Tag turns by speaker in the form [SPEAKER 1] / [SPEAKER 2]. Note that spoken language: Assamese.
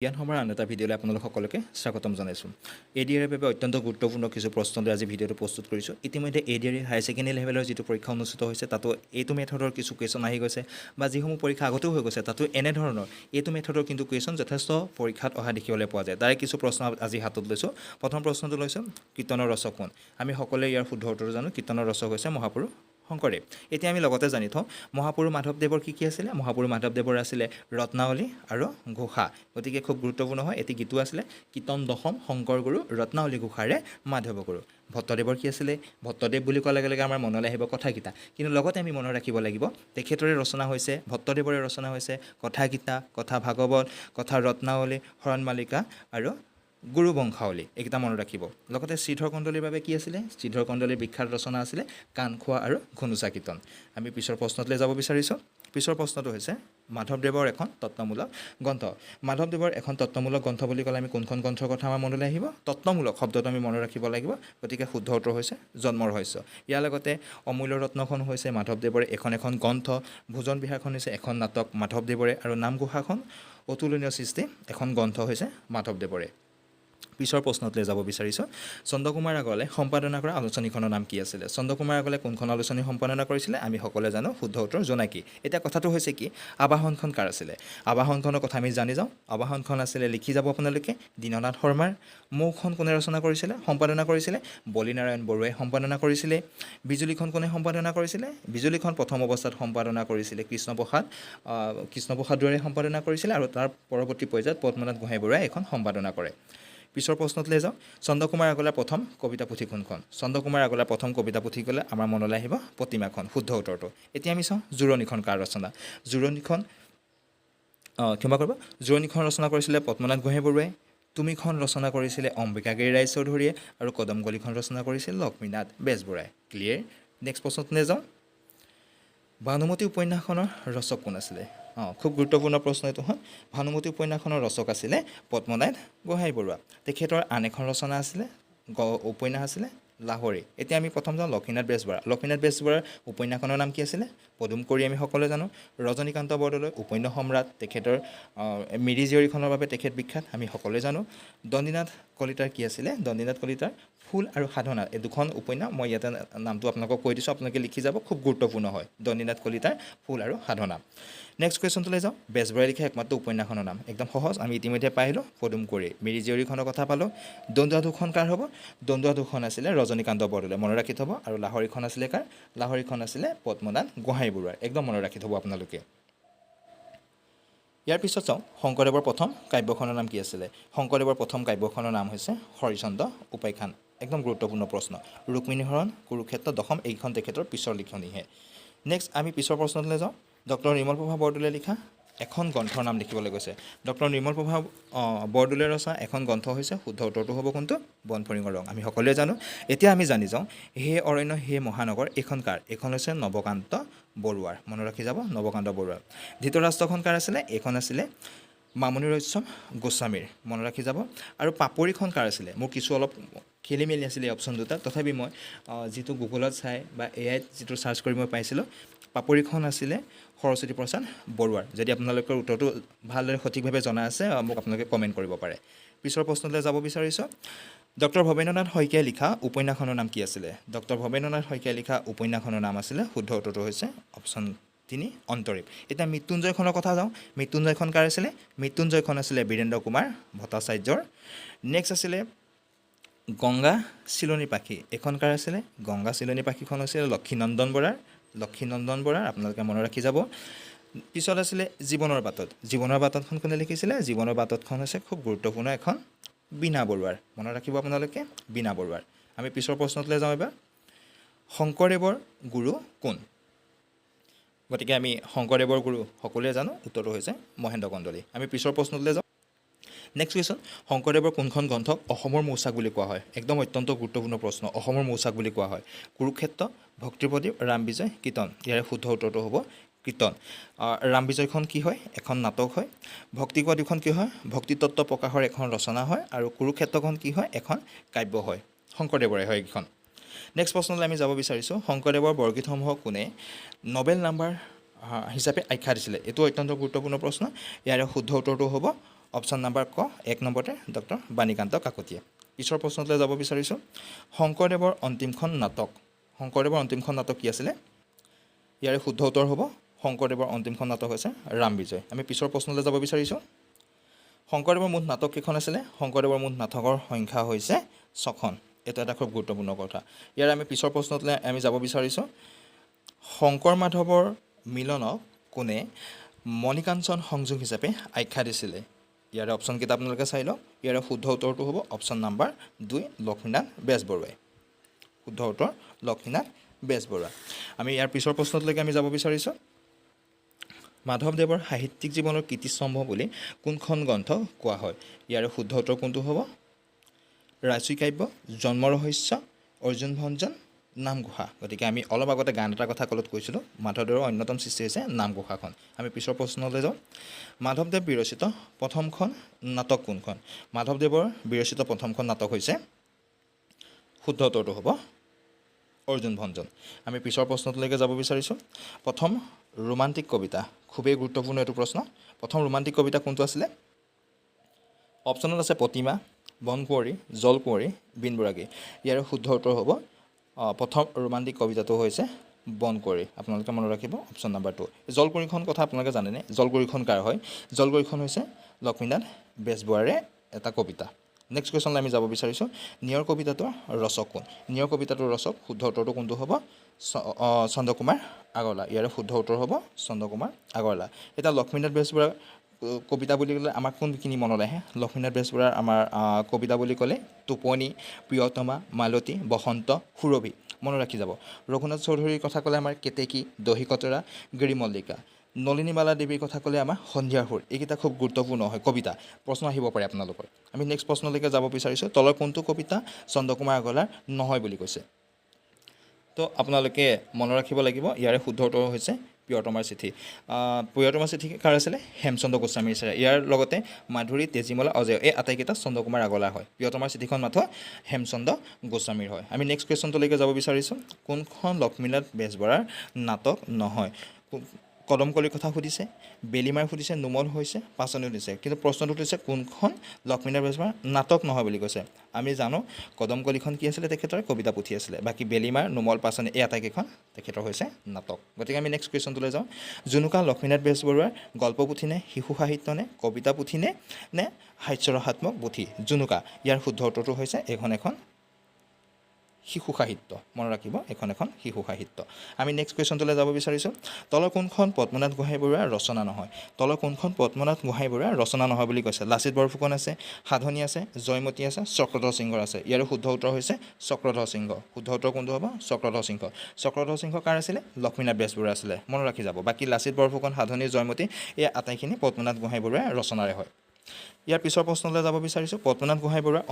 [SPEAKER 1] জ্ঞান সমাৰ আন এটা ভিডিঅ'লৈ আপোনালোক সকলোকে স্বাগতম জনাইছোঁ। এডিআৰৰ বাবে অত্যন্ত গুৰুত্বপূৰ্ণ কিছু প্ৰশ্ন লৈ আজি ভিডিঅ'টো প্ৰস্তুত কৰিছোঁ। ইতিমধ্যে এডিআৰ হায়াৰ ছেকেণ্ডেৰী লেভেলৰ যিটো পৰীক্ষা অনুষ্ঠিত হৈছে তাতো এইটো মেথডৰ কিছু কুৱেশ্যন আহি গৈছে বা যিসমূহ পৰীক্ষা আগতেও হৈ গৈছে তাতো এনেধৰণৰ এইটো মেথডৰ কিন্তু কুৱেশ্যন যথেষ্ট পৰীক্ষাত অহা দেখিবলৈ পোৱা যায়। তাৰে কিছু প্ৰশ্ন আজি হাতত লৈছোঁ। প্ৰথম প্ৰশ্নটো লৈছোঁ, কীৰ্তনৰ ৰচক কোন? আমি সকলোৱে ইয়াৰ শুদ্ধ উত্তৰ জানো। কীৰ্তনৰ ৰচক হৈছে মহাপুৰুষ শংকৰদেৱ। এতিয়া আমি লগতে জানি থওঁ মহাপুৰুষ মাধৱদেৱৰ কি আছিলে? মহাপুৰুষ মাধৱদেৱৰ আছিলে ৰত্নাৱলী আৰু ঘোষা। গতিকে খুব গুৰুত্বপূৰ্ণ হয়। এটি গীতো আছিলে কীৰ্তন দশম শংকৰ গুৰু ৰত্নাৱলী ঘোষাৰে মাধৱ গুৰু। ভট্টদেৱৰ কি আছিলে? ভট্টদেৱ বুলি কোৱাৰ লগে লগে আমাৰ মনলৈ আহিব কথাগীতা। কিন্তু লগতে আমি মনত ৰাখিব লাগিব তেখেতৰে ৰচনা হৈছে, ভট্টদেৱৰে ৰচনা হৈছে কথাগীতা, কথা ভাগৱত, কথা ৰত্নাৱলী, শৰণমালিকা আৰু গুৰু বংশাৱলী। এইকেইটা মনত ৰাখিব। লগতে শ্ৰীধৰ কন্দলীৰ বাবে কি আছিলে? শ্ৰীধৰ কন্দলীৰ বিখ্যাত ৰচনা আছিলে কাণখোৱা আৰু ঘুনুচা কীৰ্তন। আমি পিছৰ প্ৰশ্নটোলৈ যাব বিচাৰিছোঁ। পিছৰ প্ৰশ্নটো হৈছে মাধৱদেৱৰ এখন তত্ত্বমূলক গ্ৰন্থ। মাধৱদেৱৰ এখন তত্ত্বমূলক গ্ৰন্থ বুলি ক'লে আমি কোনখন গ্ৰন্থৰ কথা আমাৰ মনলৈ আহিব? তত্ত্বমূলক শব্দটো আমি মনত ৰাখিব লাগিব। গতিকে শুদ্ধ উত্তৰ হৈছে জন্মৰ ৰহস্য। ইয়াৰ লগতে অমূল্য ৰত্নখন হৈছে মাধৱদেৱৰে এখন গ্ৰন্থ, ভোজন বিহাৰখন হৈছে এখন নাটক মাধৱদেৱৰে, আৰু নামঘোষাখন অতুলনীয় সৃষ্টি এখন গ্ৰন্থ হৈছে মাধৱদেৱৰে। পিছৰ প্ৰশ্নটোলৈ যাব বিচাৰিছোঁ। চন্দ্ৰকুমাৰ আগৰৱালাই সম্পাদনা কৰা আলোচনীখনৰ নাম কি আছিলে? চন্দ্ৰকুমাৰ আগৰৱালাই কোনখন আলোচনী সম্পাদনা কৰিছিলে? আমি সকলোৱে জানো। শুদ্ধ উত্তৰ জোনাকী। এতিয়া কথাটো হৈছে কি, আবাহনখন কাৰ আছিলে? আবাহনখনৰ কথা আমি জানি যাওঁ। আবাহনখন আছিলে, লিখি যাব আপোনালোকে, দীননাথ শৰ্মাৰ। মৌখন কোনে ৰচনা কৰিছিলে, সম্পাদনা কৰিছিলে? বলিনাৰায়ণ বৰুৱাই সম্পাদনা কৰিছিলে। বিজুলীখন কোনে সম্পাদনা কৰিছিলে? বিজুলীখন প্ৰথম অৱস্থাত সম্পাদনা কৰিছিলে কৃষ্ণপ্ৰসাদ দুৱৰাই সম্পাদনা কৰিছিলে, আৰু তাৰ পৰৱৰ্তী পৰ্যায়ত পদ্মনাথ গোহাঁই বৰুৱাই এখন সম্পাদনা কৰে। পিছৰ প্ৰশ্নটোলৈ যাওঁ। চন্দ্ৰকুমাৰ আগৰৱালাৰ প্ৰথম কবিতা পুথি কোনখন? চন্দ্ৰকুমাৰ আগৰৱালাৰ প্ৰথম কবিতা পুথি ক'লে আমাৰ মনলৈ আহিব প্ৰতিমাখন। শুদ্ধ উত্তৰটো। এতিয়া আমি চাওঁ জোৰণীখন কাৰ ৰচনা। জোৰণীখন ৰচনা কৰিছিলে পদ্মনাথ গোহাঁই বৰুৱাই। তুমিখন ৰচনা কৰিছিলে অম্বিকাগিৰি ৰায়চৌধুৰীয়ে, আৰু কদমকলিখন ৰচনা কৰিছিলে লক্ষ্মীনাথ বেজবৰুৱাই। ক্লিয়াৰ। নেক্সট প্ৰশ্নটোলৈ যাওঁ। ভানুমতী উপন্যাসখনৰ ৰচক কোন আছিলে? খুব গুৰুত্বপূৰ্ণ প্ৰশ্ন এইটো হয়। ভানুমতী উপন্যাসখনৰ ৰচক আছিলে পদ্মনাথ গোহাঁই বৰুৱা। তেখেতৰ আন এখন ৰচনা আছিলে, উপন্যাস আছিলে লাহৰী। এতিয়া আমি প্ৰথম যাওঁ লক্ষ্মীনাথ বেজবৰুৱা। লক্ষ্মীনাথ বেজবৰুৱাৰ উপন্যাসখনৰ নাম কি আছিলে? পদুম কুঁৱৰী। আমি সকলোৱে জানো। ৰজনীকান্ত বৰদলৈ উপন্যাস সম্ৰাট, তেখেতৰ মিৰি জীয়ৰীখনৰ বাবে তেখেত বিখ্যাত, আমি সকলোৱে জানো। দণ্ডিনাথ কলিতাৰ কি আছিলে? দণ্ডিনাথ কলিতাৰ ফুল আৰু সাধনা। এই দুখন উপন্যাস মই ইয়াতে নামটো আপোনালোকক কৈ দিছোঁ, আপোনালোকে লিখি যাব, খুব গুৰুত্বপূৰ্ণ হয়। দণ্ডিনাথ কলিতাৰ ফুল আৰু সাধনা। নেক্সট কুৱেশ্যনটোলৈ যাওঁ। বেজবৰুৱাই লিখা একমাত্ৰ উপন্যাসখনৰ নাম একদম সহজ, আমি ইতিমধ্যে পাই আহিলোঁ, পদুম কুঁৱৰী। মিৰি জীয়ৰীখনৰ কথা পালোঁ। দন্দুৱা দুখন কাৰ হ'ব? দন্দুৱা দুখন আছিলে ৰজনীকান্ত বৰদলৈ, মনত ৰাখি থ'ব। আৰু লাহৰীখন আছিলে কাৰ? লাহৰীখন আছিলে পদ্মনাথ গোহাঁই বৰুৱাৰ। একদম মনত ৰাখি থ'ব আপোনালোকে। ইয়াৰ পিছত চাওঁ শংকৰদেৱৰ প্ৰথম কাব্যখনৰ নাম কি আছিলে? শংকৰদেৱৰ প্ৰথম কাব্যখনৰ নাম হৈছে হৰিচন্দ্ৰ উপাখ্যান। একদম গুৰুত্বপূৰ্ণ প্ৰশ্ন। ৰুক্মিণী হৰণ, কুৰুক্ষেত্ৰ, দশম, এইখন তেখেতৰ পিছৰ লিখনিহে। নেক্সট আমি পিছৰ প্ৰশ্নটোলৈ যাওঁ। ডক্টৰ নিৰ্মলপ্ৰভা বৰদলৈয়ে লিখা এখন গ্ৰন্থৰ নাম লিখিবলৈ কৈছে। ডক্টৰ নিৰ্মলপ্ৰভা বৰদলৈয়ে ৰচনা এখন গ্ৰন্থ হৈছে, শুদ্ধ উত্তৰটো হ'ব কোনটো? বনফৰিঙৰ ৰং। আমি সকলোৱে জানো। এতিয়া আমি জানি যাওঁ হে অৰণ্য হে মহানগৰ এইখন কাৰ? এইখন হৈছে নৱকান্ত বৰুৱাৰ। মনত ৰাখি যাব, নৱকান্ত বৰুৱাৰ। ধৃতৰাষ্ট্ৰখন কাৰ আছিলে? এইখন আছিলে মামণি ৰয়ছম গোস্বামীৰ। মনত ৰাখি যাব। আৰু পাপৰিখন কাৰ আছিলে? মোৰ কিছু অলপ খেলি মেলি আছিলে এই অপশ্যন দুটা, তথাপি মই যিটো গুগলত চাই বা এআইত যিটো চাৰ্চ কৰি মই পাইছিলোঁ, পাপৰিখন আছিলে সৰস্বতী প্ৰসাদ বৰুৱাৰ। যদি আপোনালোকৰ উত্তৰটো ভালদৰে সঠিকভাৱে জনা আছে, মোক আপোনালোকে কমেণ্ট কৰিব পাৰে। পিছৰ প্ৰশ্নলৈ যাব বিচাৰিছোঁ। ডক্টৰ ভৱেন্দ্ৰনাথ শইকীয়াই লিখা উপন্যাসখনৰ নাম কি আছিলে? ডক্টৰ ভৱেন্দ্ৰনাথ শইকীয়াই লিখা উপন্যাসখনৰ নাম আছিলে, শুদ্ধ উত্তৰটো হৈছে অপশ্যন 3 অন্তৰীপ। এতিয়া মৃত্যুঞ্জয়খনৰ কথা যাওঁ। মৃত্যুঞ্জয়খন কাৰ আছিলে? মৃত্যুঞ্জয়খন আছিলে বীৰেন্দ্ৰ কুমাৰ ভট্টাচাৰ্যৰ। নেক্সট আছিলে গংগা চিলনী পাখি। এইখন কাৰ আছিলে? গংগা চিলনী পাখিখন আছিলে লক্ষীনন্দন বৰাৰ। আপোনালোকে মনত ৰাখি যাব। পিছত আছিলে জীৱনৰ বাটত। জীৱনৰ বাটতখন কোনে লিখিছিলে? জীৱনৰ বাটতখন হৈছে খুব গুৰুত্বপূৰ্ণ এখন বীণা বৰুৱাৰ। মনত ৰাখিব আপোনালোকে, বীণা বৰুৱাৰ। আমি পিছৰ প্ৰশ্নটোলৈ যাওঁ এবাৰ। শংকৰদেৱৰ গুৰু কোন? গতিকে আমি শংকৰদেৱৰ গুৰু সকলোৱে জানো, উত্তৰটো হৈছে মহেন্দ্ৰ কন্দলী। আমি পিছৰ প্ৰশ্নটোলৈ যাওঁ। Next question. শংকৰদেৱৰ কোনখন গ্ৰন্থক অসমৰ মৌচাক বুলি কোৱা হয়? একদম অত্যন্ত গুৰুত্বপূৰ্ণ প্ৰশ্ন। অসমৰ মৌচাক বুলি কোৱা হয় কুৰুক্ষেত্ৰ, ভক্তিপ্ৰদীপ, ৰাম বিজয়, কীৰ্তন। ইয়াৰে শুদ্ধ উত্তৰটো হ'ব কীৰ্তন। ৰাম বিজয়খন কি হয়? এখন নাটক হয়। ভক্তিপ্ৰদীপখন কি হয়? ভক্তিতত্ত্ব প্ৰকাশৰ এখন ৰচনা হয়। আৰু কুৰুক্ষেত্ৰখন কি হয়? এখন কাব্য হয়। শংকৰদেৱৰে হয় এইখন। নেক্সট প্ৰশ্নলৈ আমি যাব বিচাৰিছোঁ। শংকৰদেৱৰ বৰগীতসমূহক কোনে নবেল নাম্বাৰ হিচাপে আখ্যা দিছিলে? এইটো অত্যন্ত গুৰুত্বপূৰ্ণ প্ৰশ্ন। ইয়াৰে শুদ্ধ উত্তৰটো হ'ব অপশ্যন নাম্বাৰ ক 1 নম্বৰতে ডক্টৰ বাণীকান্ত কাকতীয়ে। পিছৰ প্ৰশ্নলৈ যাব বিচাৰিছোঁ। শংকৰদেৱৰ অন্তিমখন নাটক কি আছিলে? ইয়াৰে শুদ্ধ উত্তৰ হ'ব শংকৰদেৱৰ অন্তিমখন নাটক হৈছে ৰাম বিজয়। আমি পিছৰ প্ৰশ্নলৈ যাব বিচাৰিছোঁ। শংকৰদেৱৰ মুঠ নাটক কেইখন আছিলে? শংকৰদেৱৰ মুঠ নাটকৰ সংখ্যা হৈছে 6খন। এইটো এটা খুব গুৰুত্বপূৰ্ণ কথা। ইয়াৰে আমি পিছৰ প্ৰশ্নলৈ আমি যাব বিচাৰিছোঁ। শংকৰ মাধৱৰ মিলনক কোনে মণিকাঞ্চন সংযোগ হিচাপে আখ্যা দিছিলে? ইয়াৰে অপশ্যনকেইটা আপোনালোকে চাই লওক। ইয়াৰে শুদ্ধ উত্তৰটো হ'ব অপশ্যন নাম্বাৰ 2 লক্ষ্মীনাথ বেজবৰুৱাই। শুদ্ধ উত্তৰ লক্ষ্মীনাথ বেজবৰুৱা। আমি ইয়াৰ পিছৰ প্ৰশ্নলৈকে আমি যাব বিচাৰিছোঁ। মাধৱদেৱৰ সাহিত্যিক জীৱনৰ কীৰ্তিস্তম্ভ বুলি কোনখন গ্ৰন্থ কোৱা হয়? ইয়াৰে শুদ্ধ উত্তৰ কোনটো হ'ব? ৰাজসী কাব্য, জন্ম ৰহস্য, অৰ্জুন ভঞ্জন, নামঘোষা। গতিকে আমি অলপ আগতে গান এটা কথা কলত কৈছিলোঁ, মাধৱদেৱৰ অন্যতম সৃষ্টি হৈছে নামঘোষাখন। আমি পিছৰ প্ৰশ্নলৈ যাওঁ। মাধৱদেৱ বিৰচিত প্ৰথমখন নাটক কোনখন? মাধৱদেৱৰ বিৰচিত প্ৰথমখন নাটক হৈছে, শুদ্ধ উত্তৰটো হ'ব অৰ্জুন ভঞ্জন। আমি পিছৰ প্ৰশ্নটোলৈকে যাব বিচাৰিছোঁ। প্ৰথম ৰোমান্টিক কবিতা, খুবেই গুৰুত্বপূৰ্ণ এইটো প্ৰশ্ন। প্ৰথম ৰোমান্টিক কবিতা কোনটো আছিলে? অপশ্যনত আছে প্ৰতিমা, বনকুঁৱৰী, জলকুঁৱৰী, বিনবৰাগী। ইয়াৰ শুদ্ধ উত্তৰ হ'ব প্ৰথম ৰোমান্টিক কবিতাটো হৈছে বনকুঁৱৰী। আপোনালোকে মনত ৰাখিব অপশ্যন নাম্বাৰ 2। জলকুঁৱৰীখন কথা আপোনালোকে জানেনে? জলকুঁৱৰীখন কাৰ হয়? জলকুঁৱৰীখন হৈছে লক্ষ্মীনাথ বেজবৰুৱাৰে এটা কবিতা। নেক্সট কুৱেশ্যনলৈ আমি যাব বিচাৰিছোঁ। নিয়ৰ কবিতাটোৰ ৰচক কোন? নিয়ৰ কবিতাটোৰ ৰচক, শুদ্ধ উত্তৰটো কোনটো হ'ব? চন্দ্ৰকুমাৰ আগৰৱালা। ইয়াৰে শুদ্ধ উত্তৰ হ'ব চন্দ্ৰকুমাৰ আগৰৱালা। এতিয়া লক্ষ্মীনাথ বেজবৰুৱাৰ কবিতা বুলি ক'লে আমাক কোনখিনি মনলৈ আহে? লক্ষ্মীনাথ বেজবৰুৱাৰ আমাৰ কবিতা বুলি ক'লে টোপনি, প্ৰিয়তমা, মালতী, বসন্ত, সুৰভি। মনত ৰাখি যাব। ৰঘুনাথ চৌধুৰীৰ কথা ক'লে আমাৰ কেতেকী, দহি কতৰা, গিৰিমল্লিকা। নলিনীবালা দেৱীৰ কথা ক'লে আমাৰ সন্ধিয়াৰ সুৰ। এইকেইটা খুব গুৰুত্বপূৰ্ণ হয় কবিতা, প্ৰশ্ন আহিব পাৰে আপোনালোকৰ। আমি নেক্সট প্ৰশ্নলৈকে যাব বিচাৰিছোঁ। তলৰ কোনটো কবিতা চন্দ্ৰকুমাৰ আগৰৱালাৰ নহয় বুলি কৈছে? তো আপোনালোকে মনত ৰাখিব লাগিব। ইয়াৰে শুদ্ধ উত্তৰ হৈছে প্ৰিয়তমাৰ চিঠি। প্ৰিয়তমাৰ চিঠি কাৰ আছিলে? হেমচন্দ্ৰ গোস্বামীৰ আছিলে। ইয়াৰ লগতে মাধুৰী, তেজীমলা, অজয় এই আটাইকেইটা চন্দ্ৰকুমাৰ আগৰৱালাৰ হয়। প্ৰিয়তমাৰ চিঠিখন মাথো হেমচন্দ্ৰ গোস্বামীৰ হয়। আমি নেক্সট কুৱেশ্যনটোলৈকে যাব বিচাৰিছোঁ। কোনখন লক্ষ্মীনাথ বেজবৰুৱাৰ নাটক নহয়? কদমকলিৰ কথা সুধিছে, বেলিমাৰ সুধিছে, নোমল হৈছে, পাচনি সুধিছে। কিন্তু প্ৰশ্নটো সুধিছে কোনখন লক্ষ্মীনাথ বেজবৰুৱাৰ নাটক নহয় বুলি কৈছে। আমি জানো কদমকলিখন কি আছিলে? তেখেতৰ কবিতা পুথি আছিলে। বাকী বেলিমাৰ, নোমল, পাচনি এই আটাইকেইখন তেখেতৰ হৈছে নাটক। গতিকে আমি নেক্সট কুৱেশ্যনটোলৈ যাওঁ। জুনুকা লক্ষ্মীনাথ বেজবৰুৱাৰ গল্প পুথি নে, শিশু সাহিত্য নে, কবিতা পুথি নে হাস্যৰসাত্মক পুথি? জুনুকা। ইয়াৰ শুদ্ধ উত্তৰটো হৈছে এখন শিশু সাহিত্য। মনত ৰাখিব, এখন শিশু সাহিত্য। আমি নেক্সট কুৱেশ্যনটোলৈ যাব বিচাৰিছোঁ। তলৰ কোনখন পদ্মনাথ গোহাঁইবৰুৱাৰ ৰচনা নহয়? তলৰ কোনখন পদ্মনাথ গোহাঁইবৰুৱাৰ ৰচনা নহয় বুলি কৈছে? লাচিত বৰফুকন আছে, সাধনী আছে, জয়মতী আছে, চক্ৰধৰ সিংহৰ আছে। ইয়াৰ শুদ্ধ উত্তৰ হৈছে চক্ৰধৰ সিংহ। শুদ্ধ উত্তৰ কোনটো হ'ব? চক্ৰধৰ সিংহ। চক্ৰধৰ সিংহ কাৰ আছিলে? লক্ষ্মীনাথ বেজবৰুৱাৰ আছিলে। মনত ৰাখি যাব। বাকী লাচিত বৰফুকন, সাধনী, জয়মতী এই আটাইখিনি পদ্মনাথ গোহাঁইবৰুৱাৰ ৰচনাৰে হয়। ইয়াৰ পিছৰ প্ৰশ্নলৈ যাব বিচাৰিছোঁ। পদ্মনাথ গোহাঁইবৰুৱাৰ